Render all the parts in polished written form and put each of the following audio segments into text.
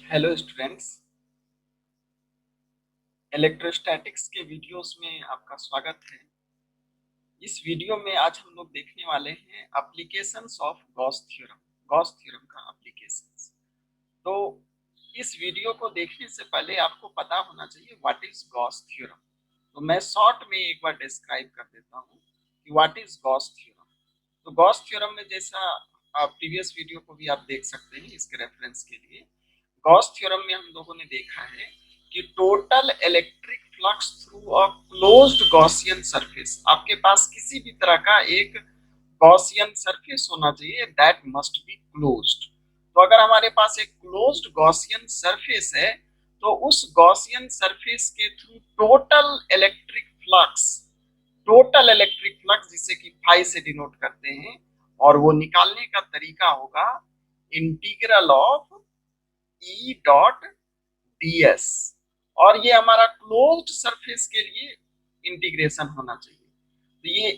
Hello students, electrostatics के videos में आपका स्वागत है। इस वीडियो में आज हम लोग देखने वाले हैं एप्लीकेशंस ऑफ गॉस थ्योरम का एप्लीकेशंस। तो इस वीडियो को देखने से पहले आपको पता होना चाहिए व्हाट इज गॉस थ्योरम। तो मैं शॉर्ट में एक बार डिस्क्राइब कर देता हूँ कि व्हाट इज गॉस थ्योरम। तो गॉस थ्योरम में जैसा आप प्रीवियस वीडियो को भी आप देख सकते हैं इसके रेफरेंस के लिए, गॉस थ्योरम में हम लोगों ने देखा है कि total electric flux through a closed Gaussian surface, आपके पास किसी भी तरह का एक गॉसियन सरफेस होना चाहिए दैट मस्ट बी क्लोज्ड। तो अगर हमारे पास एक क्लोज्ड गॉसियन सरफेस है तो उस गॉसियन सरफेस के थ्रू टोटल इलेक्ट्रिक फ्लक्स जिसे कि फाई से डिनोट करते हैं, और वो निकालने का तरीका होगा integral of E dot ds। और ये हमारा क्लोज्ड सरफेस के लिए इंटीग्रेशन होना चाहिए। तो ये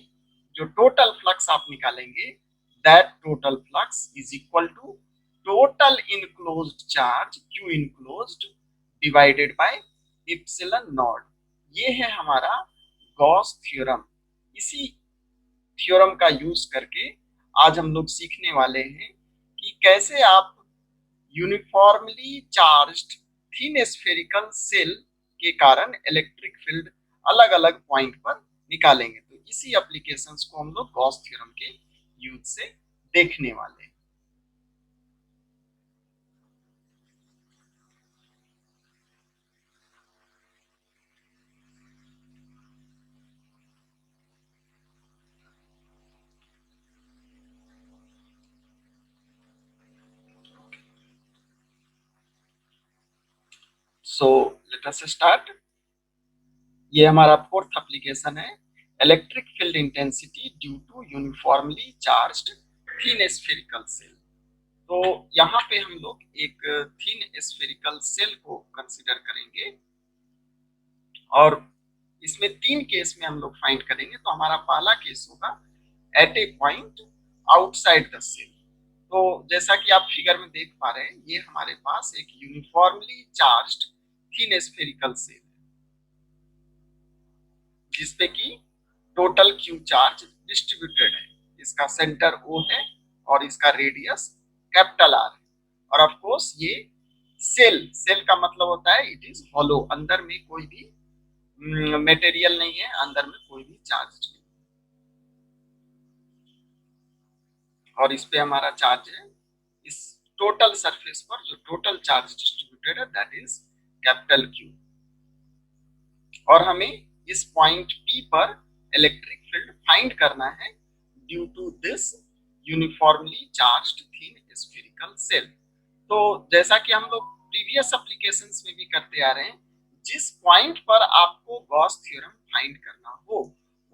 जो टोटल फ्लक्स आप निकालेंगे, that total flux is equal to total enclosed charge q enclosed divided by epsilon naught. ये है हमारा गॉस थ्योरम। इसी थ्योरम का यूज करके आज हम लोग सीखने वाले हैं कि कैसे आप uniformly charged thin spherical cell के कारण इलेक्ट्रिक फील्ड अलग अलग पॉइंट पर निकालेंगे। तो इसी एप्लीकेशंस को हम लोग गॉस थ्योरम के यूज से देखने वाले हैं। So let us start. ये हमारा फोर्थ एप्लीकेशन है, electric field intensity due to uniformly charged thin spherical shell. तो यहाँ पे हम लोग एक थिन स्फेरिकल सेल को कंसीडर करेंगे और इसमें तीन केस में हम लोग फाइंड करेंगे। तो हमारा पहला केस होगा at a point outside the shell. तो जैसा कि आप फिगर में देख पा रहे हैं, ये हमारे पास एक uniformly charged thin spherical cell है जिसपे कि टोटल क्यू चार्ज डिस्ट्रीब्यूटेड है। इसका सेंटर O है और इसका रेडियस कैपिटल R है। और ऑफ कोर्स ये सेल का मतलब होता है इट इज हॉलो, अंदर में कोई भी मटेरियल नहीं है, अंदर में कोई भी चार्ज नहीं। और इस पे हमारा चार्ज है, इस टोटल सरफेस पर जो टोटल चार्ज डिस्ट्रीब्यूटेड है दैट इज कैपिटल क्यू। और हमें इस पॉइंट P पर इलेक्ट्रिक फील्ड फाइंड करना है due to this uniformly charged thin spherical shell. तो जैसा कि हम लोग प्रीवियस एप्लीकेशंस में भी करते आ रहे हैं, जिस पॉइंट पर आपको गॉस थ्योरम फाइंड करना हो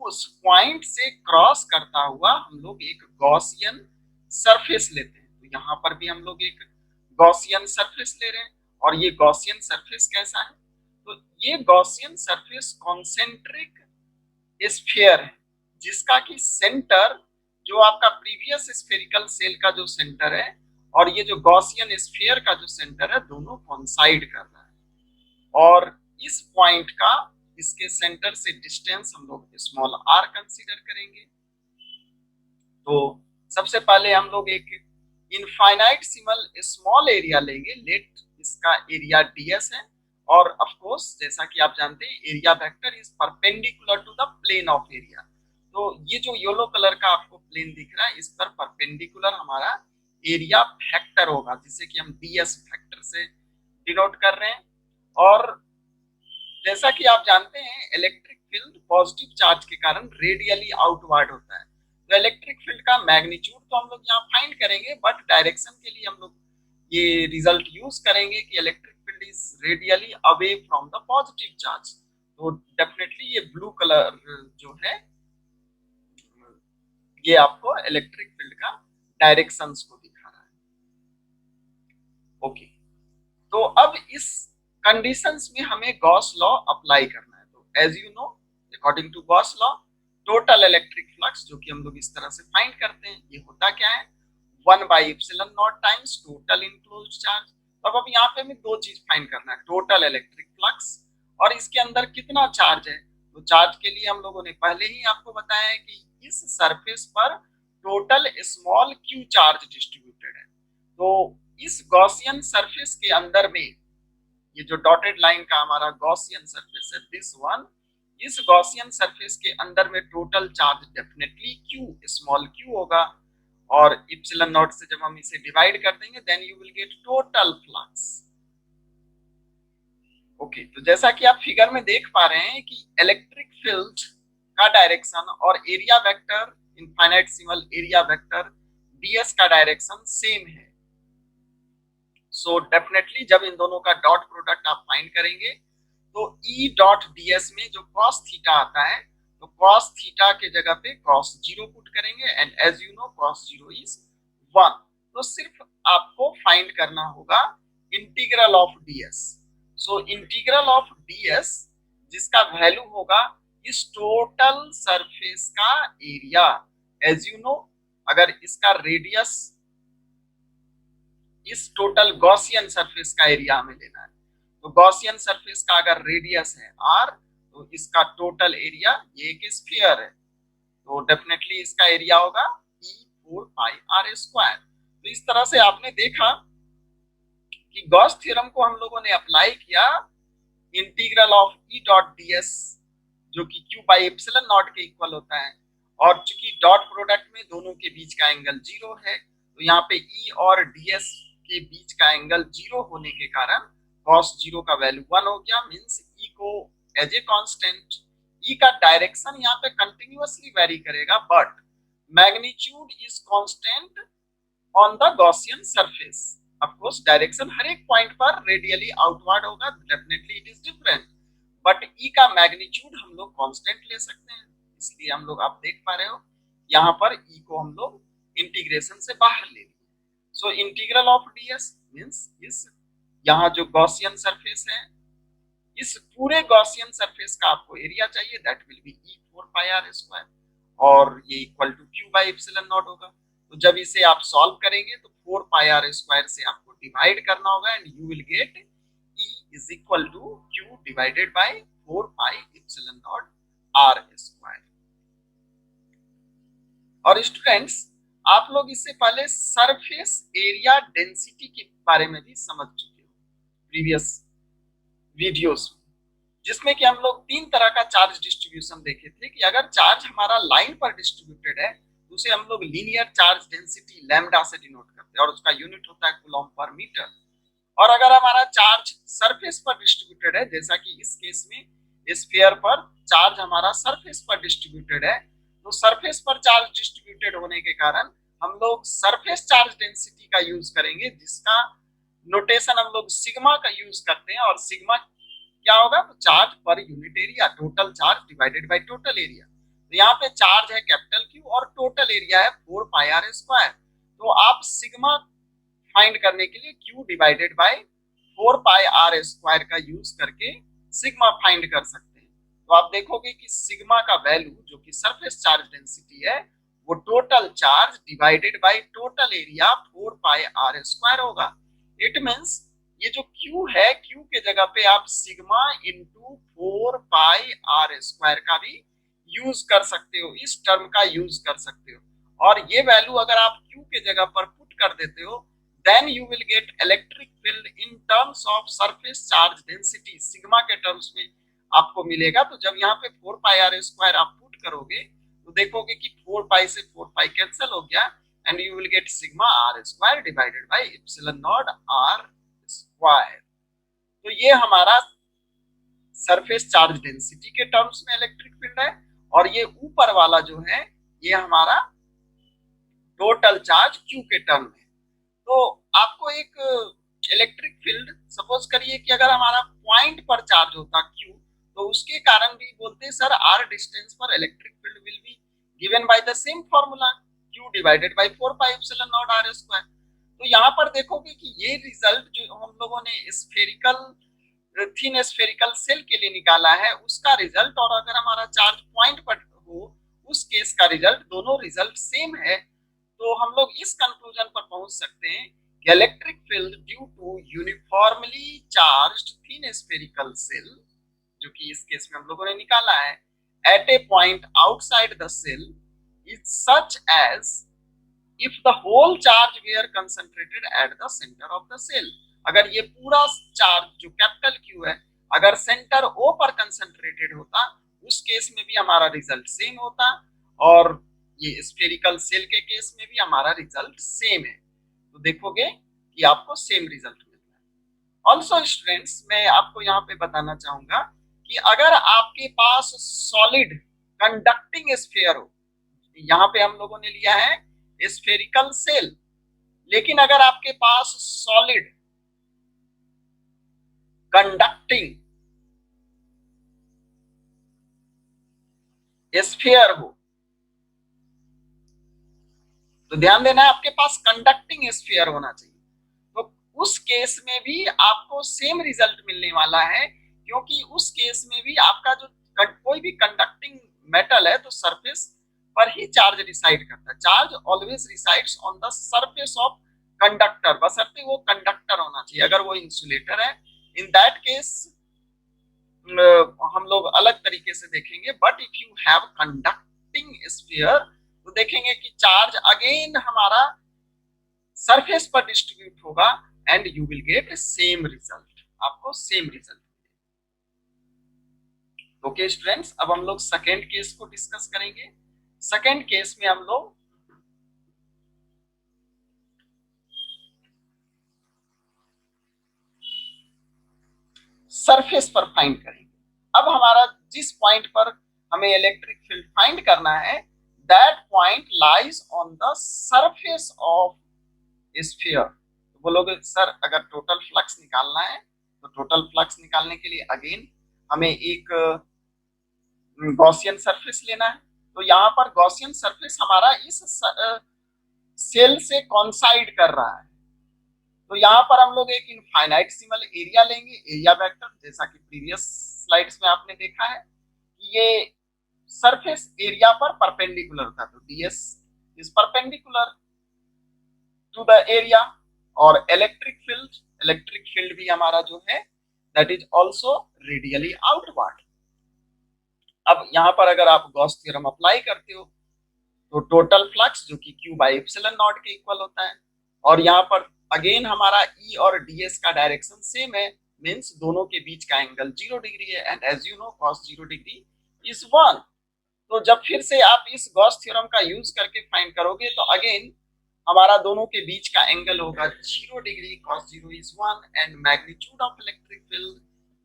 उस पॉइंट से क्रॉस करता हुआ हम लोग एक गॉसियन सरफेस लेते हैं। तो यहाँ पर भी हम लोग एक गॉसियन सरफेस ले रहे हैं। और ये गॉसियन सरफेस कैसा है? तो ये गॉसियन सरफेस कॉन्सेंट्रिक स्फीयर है जिसका कि सेंटर जो आपका प्रीवियस स्फेरिकल सेल का जो सेंटर है और ये जो गॉसियन स्फीयर का जो सेंटर है दोनों कॉन्साइड कर रहा है। और इस पॉइंट का इसके सेंटर से डिस्टेंस हम लोग स्मॉल r कंसीडर करेंगे। तो सबसे पहले हम लोग एक इनफाइनाइट सिमल स्मॉल एरिया लेंगे, लेट इसका एरिया ds है। और ऑफ कोर्स जैसा कि आप जानते हैं area vector is perpendicular to the plane of area. तो ये जो येलो कलर का आपको प्लेन दिख रहा है इस पर परपेंडिकुलर हमारा एरिया फैक्टर होगा जिसे कि हम ds फैक्टर से डिनोट कर रहे हैं। और जैसा कि आप जानते हैं इलेक्ट्रिक फील्ड पॉजिटिव चार्ज के कारण रेडियली आउटवर्ड होता है। तो इलेक्ट्रिक फील्ड का मैग्नीट्यूड तो हम लोग यहाँ फाइंड करेंगे, बट डायरेक्शन के लिए हम लोग ये रिजल्ट यूज करेंगे कि electric field is radially away from the positive charge. तो डेफिनेटली ये ब्लू कलर जो है ये आपको इलेक्ट्रिक फील्ड का डायरेक्शंस को दिखा रहा है। ओके, तो अब इस कंडीशंस में हमें गॉस लॉ अप्लाई करना है। तो as you know according to Gauss law total electric flux जो कि हम लोग इस तरह से फाइंड करते हैं ये होता क्या है, 1 by epsilon not times total enclosed charge. तब अब यहाँ पे हमें दो चीज फाइंड करना है, टोटल इलेक्ट्रिक फ्लक्स और इसके अंदर कितना चार्ज है। तो चार्ज के लिए हम लोगों ने पहले ही आपको बताया है कि इस सरफेस पर total small Q charge distributed है। तो इस गॉसियन सरफेस के अंदर में ये जो डॉटेड लाइन का हमारा गॉसियन सरफेस है, दिस वन, इस गॉसियन सरफेस के अंदर में total charge definitely Q, small Q होगा। और इप्सिलॉन नॉट से जब हम इसे डिवाइड कर देंगे then you will get total flux. Okay, तो जैसा कि आप फिगर में देख पा रहे हैं कि इलेक्ट्रिक फील्ड का डायरेक्शन और area vector, infinitesimal area vector ds का डायरेक्शन सेम है। सो डेफिनेटली जब इन दोनों का डॉट प्रोडक्ट आप फाइंड करेंगे तो E डॉट ds में जो cos थीटा आता है तो cos थीटा के जगह पे cos 0 पुट करेंगे and as you know cos 0 is 1। तो सिर्फ आपको फाइंड करना होगा integral of ds। So integral of ds जिसका वैल्यू होगा इस टोटल सरफेस का एरिया। एज यू नो अगर इसका रेडियस, इस टोटल गॉसियन सरफेस का एरिया हमें लेना है, तो गॉसियन सरफेस का अगर रेडियस है r तो इसका टोटल एरिया, ये एक स्फीयर है तो डेफिनेटली इसका एरिया होगा E4πr²। तो इस तरह से आपने देखा कि गॉस थ्योरम को हम लोगों ने अप्लाई किया integral of E dot ds जो कि q बाई एप्सिलॉन नॉट के इक्वल होता है, और चूंकि डॉट प्रोडक्ट में दोनों के बीच का एंगल 0 है तो यहाँ पे E और ds के बीच का एंगल 0 होने के कारण cos 0 का वैल्यू 1 हो गया, मींस E को एज ए कांस्टेंट, E का डायरेक्शन यहाँ पे कंटिन्यूअसली वेरी करेगा but magnitude is constant on the Gaussian surface. Of course direction हर एक पॉइंट पर रेडियली आउटवर्ड होगा, definitely it is different, but E का मैग्नीट्यूड हम लोग कांस्टेंट ले सकते हैं। इसलिए हम लोग, आप देख पा रहे हो यहाँ पर E को हम लोग इंटीग्रेशन से बाहर ले लिए। सो इंटीग्रल ऑफ ds मींस इस यहाँ जो गॉसियन सरफेस है, इस पूरे गॉसियन सरफेस का आपको एरिया चाहिए, दैट विल बी E4πr² और ये equal to q by epsilon naught होगा। तो जब इसे आप सॉल्व करेंगे तो 4πr² से आपको डिवाइड करना होगा and you will get E is equal to q divided by 4πε0 r²। और स्टूडेंट्स आप लोग इससे पहले सरफेस एरिया डेंसिटी के बारे में भी समझ चुके हो प्रीवियस वीडियोस में, जिसमें कि हम लोग तीन तरह का चार्ज डिस्ट्रीब्यूशन देखे थे कि अगर चार्ज हमारा लाइन पर डिस्ट्रीब्यूटेड है तो उसे हम लोग लीनियर चार्ज डेंसिटी लैम्डा से डिनोट करते हैं और उसका यूनिट होता है कूलॉम पर मीटर। और अगर हमारा चार्ज सरफेस पर डिस्ट्रीब्यूटेड है, जैसा कि इस केस में स्फीयर पर चार्ज हमारा सरफेस पर डिस्ट्रीब्यूटेड है, तो सरफेस पर चार्ज डिस्ट्रीब्यूटेड होने के कारण हम लोग सरफेस चार्ज डेंसिटी का यूज करेंगे, जिसका नोटेशन हम लोग सिग्मा का यूज करते हैं। और सिग्मा क्या होगा, तो charge per unit area, total charge divided by total area. तो यहाँ पे चार्ज है कैपिटल Q और टोटल एरिया है 4πr²। तो आप सिग्मा फाइंड करने के लिए Q डिवाइडेड बाय 4πr² का यूज करके सिग्मा फाइंड कर सकते हैं। तो आप देखोगे कि सिग्मा का वैल्यू जो कि सरफेस चार्ज डेंसिटी है वो total charge divided by total area 4πr² होगा। इट मींस ये जो Q है, Q के जगह पे आप सिग्मा इंटू 4πr² का भी यूज कर सकते हो, इस टर्म का यूज कर सकते हो। और ये वैल्यू अगर आप Q के जगह पर पुट कर देते हो then you will get electric field in terms of surface charge density, sigma के टर्म्स में आपको मिलेगा। तो जब यहाँ पे 4πr² आप पुट करोगे तो देखोगे कि 4π से 4π कैंसिल हो गया and you will get sigma r² divided by epsilon not r²। तो ये हमारा सरफेस चार्ज डेंसिटी के टर्म्स में इलेक्ट्रिक फील्ड है, और ये ऊपर वाला जो है ये हमारा टोटल चार्ज Q के टर्म में। तो आपको एक इलेक्ट्रिक फील्ड, सपोज करिए कि अगर हमारा पॉइंट पर चार्ज होता Q तो उसके कारण भी बोलते हैं सर r डिस्टेंस पर electric field will be given by the same formula Q divided by 4πε0 r²। तो यहाँ पर देखोगे कि ये रिजल्ट जो हम लोगों ने स्फेरिकल, थिन स्फेरिकल सेल के लिए निकाला है उसका रिजल्ट, और अगर हमारा चार्ज पॉइंट पर हो उस केस का रिजल्ट, दोनों रिजल्ट सेम है। तो हम लोग इस कंक्लूजन पर पहुंच सकते हैं electric field due to uniformly charged thin spherical shell, जो कि इस केस में हम लोगों ने निकाला है, at a point outside the shell is such as if the whole charge were concentrated at the centre of the shell. अगर ये पूरा चार्ज जो कैपिटल क्यू है अगर सेंटर ओ पर कंसंट्रेटेड होता, उस केस में भी हमारा रिजल्ट सेम होता, और ये स्फेरिकल सेल के केस में भी हमारा रिजल्ट सेम है। तो देखोगे कि आपको सेम रिजल्ट मिलता है। ऑल्सो स्टूडेंट्स, मैं आपको यहाँ पे बताना चाहूंगा कि अगर आपके पास सॉलिड कंडक्टिंग स्फीयर हो, यहाँ पे हम लोगों ने लिया है स्फेरिकल सेल, लेकिन अगर आपके पास सॉलिड कंडक्टिंग स्फीयर हो, तो ध्यान देना है आपके पास कंडक्टिंग स्फीयर होना चाहिए, तो उस केस में भी आपको सेम रिजल्ट मिलने वाला है, क्योंकि उस केस में भी आपका जो कोई भी कंडक्टिंग मेटल है तो सरफेस पर ही चार्ज रिसाइड करता है। Charge always resides on the surface of conductor, बशर्ते वो कंडक्टर होना चाहिए। अगर वो इंसुलेटर है, इन दैट केस हम लोग अलग तरीके से देखेंगे, but if you have conducting sphere तो देखेंगे कि चार्ज अगेन हमारा सरफेस पर डिस्ट्रीब्यूट होगा and you will get same result, आपको सेम रिजल्ट। ओके स्टूडेंट्स, अब हम लोग सेकेंड केस को डिस्कस करेंगे। सेकेंड केस में हम लोग सरफेस पर फाइंड करेंगे। अब हमारा जिस पॉइंट पर हमें इलेक्ट्रिक फील्ड फाइंड करना है, that point lies on the surface of sphere. तो बोलोगे सर अगर टोटल फ्लक्स निकालना है तो टोटल फ्लक्स निकालने के लिए अगेन हमें एक गॉसियन सरफेस लेना है। तो यहाँ पर गॉसियन सरफेस हमारा इस सेल से कॉन्साइड कर रहा है, तो यहाँ पर हम लोग एक इनफाइनाइट सिमल एरिया लेंगे, एरिया वेक्टर, जैसा कि प्रीवियस स्लाइड्स में आपने देखा है कि ये सरफेस एरिया पर परपेंडिकुलर था, तो ds is perpendicular to the area. और इलेक्ट्रिक फील्ड भी हमारा जो है that is also radially outward. अब यहाँ पर अगर आप गॉस थ्योरम अप्लाई करते हो तो टोटल फ्लक्स जो कि q बाई एप्सिलॉन नॉट के इक्वल होता है, और यहाँ पर अगेन हमारा E और ds का डायरेक्शन सेम है, मींस दोनों के बीच का एंगल 0 डिग्री है, and as you know cos 0 degree is 1। तो जब फिर से आप इस गॉस थ्योरम का यूज करके फाइंड करोगे तो अगेन हमारा दोनों के बीच का एंगल होगा 0 degree, cos 0 is 1, and magnitude of electric field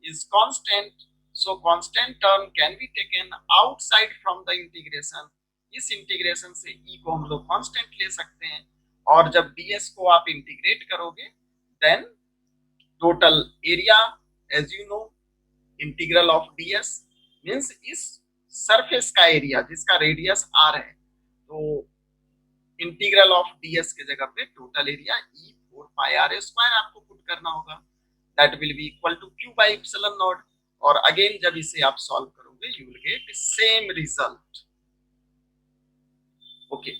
is constant, so constant term can be taken outside from the integration. इस इंटीग्रेशन से E को हम लोग कांस्टेंट ले सकते हैं, और जब ds को आप इंटीग्रेट करोगे then total area, as you know integral of ds means इस सरफेस का एरिया जिसका रेडियस r है, तो इंटीग्रल ऑफ ds के जगह पे total area E 4 pi r square आपको पुट करना होगा, that will be equal to q by epsilon naught. और अगेन जब इसे आप सॉल्व करोगे you will get same result. Okay,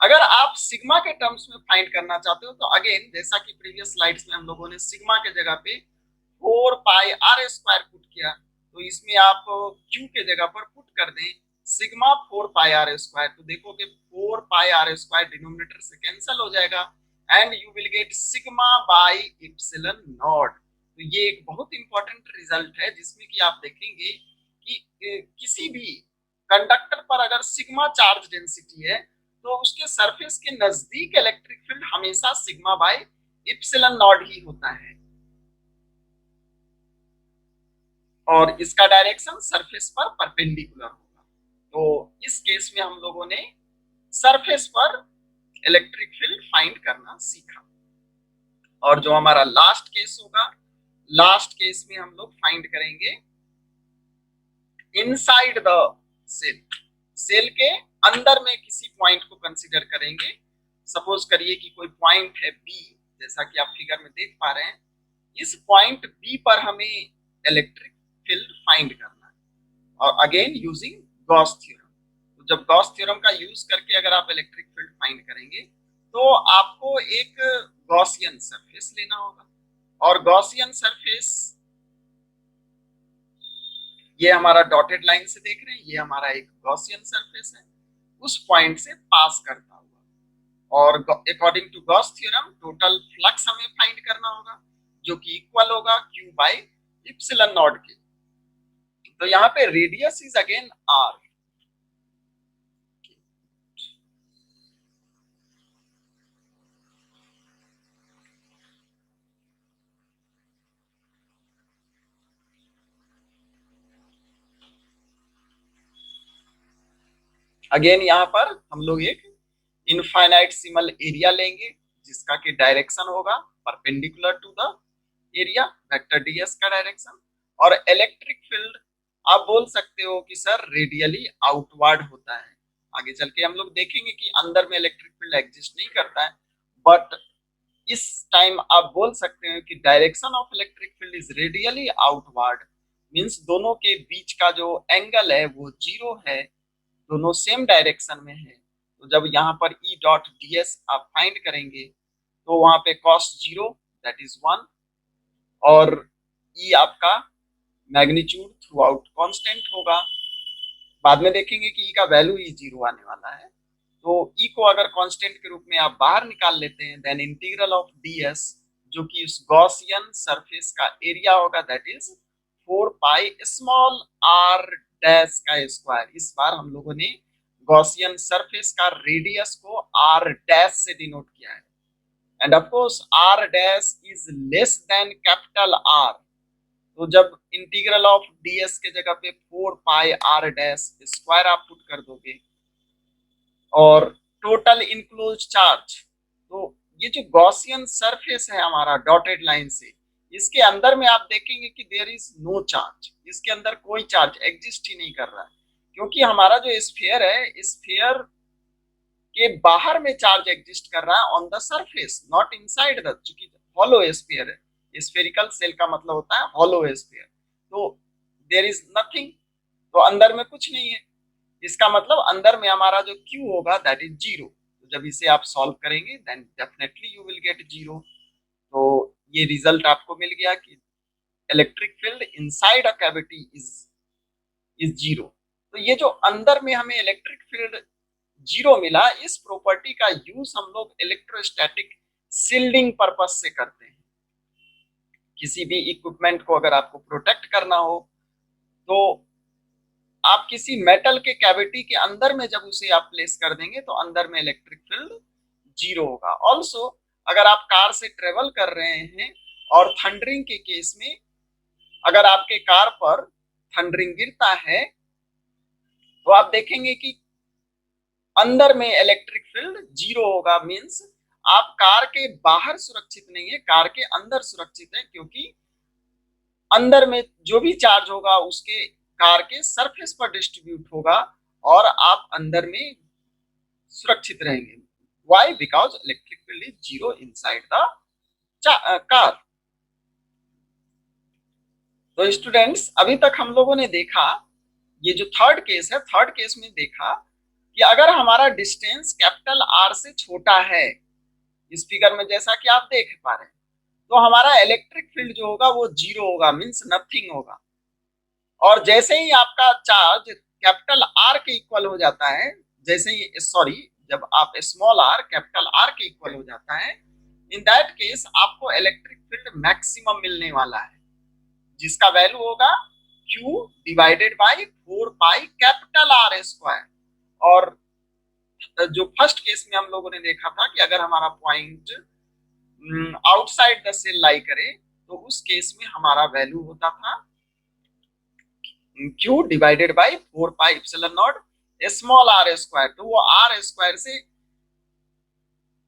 अगर आप सिग्मा के टर्म्स में फाइंड करना चाहते हो तो अगेन जैसा कि प्रीवियस स्लाइड्स में हम लोगों ने सिग्मा के जगह पे 4 पाई r स्क्वायर पुट किया, तो इसमें आप q के जगह पर पुट कर दें सिग्मा 4 पाई r स्क्वायर, तो देखोगे 4 पाई r स्क्वायर डिनोमिनेटर से कैंसिल हो जाएगा and you will get sigma by epsilon not. तो ये एक बहुत इंपॉर्टेंट रिजल्ट है जिसमें कि आप देखेंगे कि किसी भी कंडक्टर पर अगर सिग्मा चार्ज डेंसिटी है तो उसके सरफेस के नजदीक इलेक्ट्रिक फील्ड हमेशा सिग्मा बाई एप्सिलॉन नॉट ही होता है, और इसका डायरेक्शन सरफेस पर परपेंडिकुलर होगा। तो इस केस में हम लोगों ने सरफेस पर इलेक्ट्रिक फील्ड फाइंड करना सीखा। और जो हमारा लास्ट केस होगा, लास्ट केस में हम लोग फाइंड करेंगे इनसाइड द सेल, सेल के अंदर में किसी पॉइंट को कंसीडर करेंगे। सपोज करिए कि कोई पॉइंट है बी, जैसा कि आप फिगर में देख पा रहे हैं, इस पॉइंट बी पर हमें इलेक्ट्रिक फील्ड फाइंड करना है, और अगेन यूजिंग गॉस थ्योरम। तो जब गॉस थ्योरम का यूज करके अगर आप इलेक्ट्रिक फील्ड फाइंड करेंगे तो आपको एक गॉसियन सरफेस लेना होगा। और गॉसियन सरफेस ये हमारा डॉटेड लाइन से देख रहे हैं, ये हमारा एक गॉसियन सरफेस है, उस पॉइंट से पास करता हुआ। और according to Gauss theorem total flux हमें फाइंड करना होगा, जो कि इक्वल होगा Q बाई इप्सिलॉन नॉट के। तो यहाँ पे radius is again R। Again यहाँ पर हम लोग एक इनफाइनाइटसिमल एरिया लेंगे, जिसका कि डायरेक्शन होगा perpendicular to the area, vector ds का डायरेक्शन। और इलेक्ट्रिक फील्ड आप बोल सकते हो कि सर रेडियली आउटवर्ड होता है। आगे चल के हम लोग देखेंगे कि अंदर में इलेक्ट्रिक फील्ड एग्जिस्ट नहीं करता है, बट इस टाइम आप बोल सकते हो कि direction of electric field is radially outward. Means दोनों के बीच का जो एंगल है वो जीरो है, दोनों सेम डायरेक्शन में है। तो जब यहाँ पर E डॉट ds आप फाइंड करेंगे तो वहां पे cos 0 दैट इज 1, और E आपका मैग्नीट्यूड थ्रू आउट कॉन्स्टेंट होगा। बाद में देखेंगे कि E का वैल्यू ही 0 आने वाला है। तो E को अगर कांस्टेंट के रूप में आप बाहर निकाल लेते हैं, देन इंटीग्रल ऑफ ds जो कि इस गॉसियन सरफेस का एरिया होगा that is 4 pi small r dash का स्क्वायर। इस बार हम लोगों ने गॉसियन सरफेस का रेडियस को r डैश से डिनोट किया है, end of course r dash is less than capital R। तो जब इंटीग्रल ऑफ ds के जगह पे 4 पाई r डैश स्क्वायर आप पुट कर दोगे और टोटल इनक्लोज चार्ज, तो ये जो गॉसियन सरफेस है हमारा डॉटेड लाइन से, इसके अंदर में आप देखेंगे कि देयर इज नो चार्ज, इसके अंदर कोई चार्ज एग्जिस्ट ही नहीं कर रहा है, क्योंकि हमारा जो स्फीयर है, स्फीयर के बाहर में चार्ज एग्जिस्ट कर रहा है on the surface, not inside the, चूंकि हॉलो स्फीयर है, स्फेरिकल सेल का मतलब होता है हॉलो स्फीयर, तो देयर इज नथिंग, तो अंदर में कुछ नहीं है। इसका मतलब अंदर में हमारा जो Q होगा दैट इज 0। तो जब इसे आप सॉल्व करेंगे then definitely you will get 0। तो ये रिजल्ट आपको मिल गया कि electric field inside a cavity is 0। तो ये जो अंदर में हमें इलेक्ट्रिक फील्ड 0 मिला, इस प्रॉपर्टी का यूज हम लोग इलेक्ट्रोस्टैटिक शिल्डिंग पर्पस से करते हैं। किसी भी इक्विपमेंट को अगर आपको प्रोटेक्ट करना हो तो आप किसी मेटल के कैविटी के अंदर में जब उसे आप प्लेस कर देंगे तो अंदर में इलेक्ट्रिक फील्ड 0 होगा। ऑल्सो अगर आप कार से ट्रेवल कर रहे हैं और थंडरिंग के केस में अगर आपके कार पर थंडरिंग गिरता है तो आप देखेंगे कि अंदर में इलेक्ट्रिक फील्ड 0 होगा। मींस आप कार के बाहर सुरक्षित नहीं है, कार के अंदर सुरक्षित है, क्योंकि अंदर में जो भी चार्ज होगा उसके कार के सरफेस पर डिस्ट्रीब्यूट होगा और आप अंदर में सुरक्षित रहेंगे। Why? Because electric field is 0 inside the car. तो स्टूडेंट्स अभी तक हम लोगों ने देखा, ये जो थर्ड केस है, थर्ड केस में देखा कि अगर हमारा डिस्टेंस कैपिटल R से छोटा है, इस फिगर में जैसा कि आप देख पा रहे हैं, तो हमारा इलेक्ट्रिक फील्ड जो होगा वो 0 होगा, मींस नथिंग होगा। और जैसे ही आपका चार्ज कैपिटल R के इक्वल हो जाता है, जैसे ही जब आप स्मॉल r कैपिटल R के इक्वल हो जाता है, इन दैट केस आपको इलेक्ट्रिक फील्ड मैक्सिमम मिलने वाला है, जिसका वैल्यू होगा Q divided by 4 pi capital R square. और जो फर्स्ट केस में हम लोगों ने देखा था कि अगर हमारा point outside the shall lie करे तो उस केस में हमारा वैल्यू होता था Q divided by 4 pi epsilon not small r square. तो वो r स्क्वायर से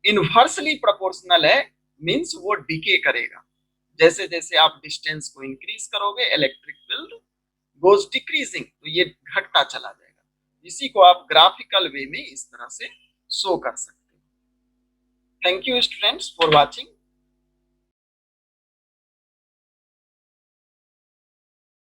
इनवर्सली प्रोपोर्शनल है, मींस वो डिके करेगा। जैसे जैसे आप डिस्टेंस को इंक्रीज करोगे इलेक्ट्रिक फील्ड गोज डिक्रीजिंग, तो ये घटता चला जाएगा। इसी को आप ग्राफिकल वे में इस तरह से शो कर सकते हैं। Thank you students for watching.